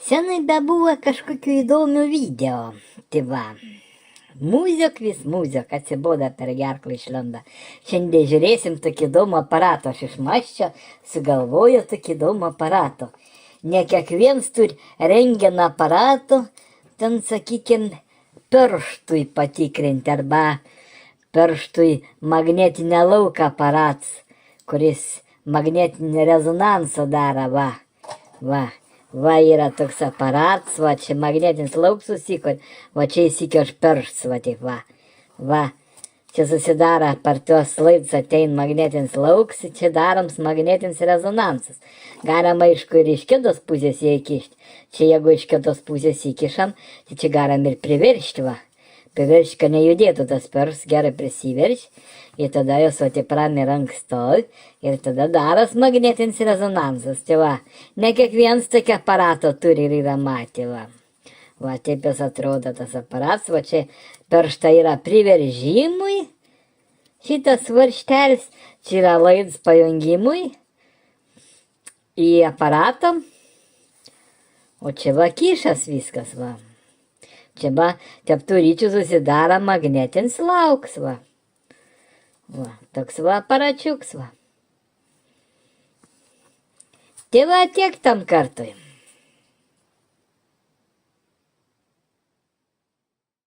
Senai bebuvo kažkokių įdomių video. Tai va, muzika vis muzika, atsiboda per gerklą išlenda. Šiandien žiūrėsim tokį įdomų aparatą. Aš išmaščiau, sugalvoju tokį įdomų aparatą. Ne kiekvienas turi rentgeno aparatų, ten, sakykime, pirštui patikrinti arba pirštui magnetinę lauką aparatas, kuris magnetinį rezonansą daro, va yra toks aparatas, va čia magnetinis lauks susikon, va čia įsikio aš pirštas, va taip, va, čia susidaro per tuos laidus ateina magnetinis lauks, čia daroms magnetinis rezonansas. Galima, aišku, ir iš kitos pusės jį įkišti. Čia jeigu iš kitos pusės įkišam, tai čia galim ir priveršti, va. Priveršti, kad nejudėtų tas pirštas, gerai prisiverš. Ir tada jos va taip ramiai rankas stovi. Ir tada daros magnetinis rezonansas. Tai va, ne kiekvienas tokį aparatą turi ir yra matę, va. Va, taip jis atrodo tas aparatas. Va, čia pirštai yra priveržimui. Šitas varžtelis. Čia yra laidas pajungimui į aparatą. O čia va kišas viskas, va. Čia va, tarp tų ryčių susidaro magnetinis lauks, va. Va, toks va aparačiuks, va. Tai va, tiek tam kartui.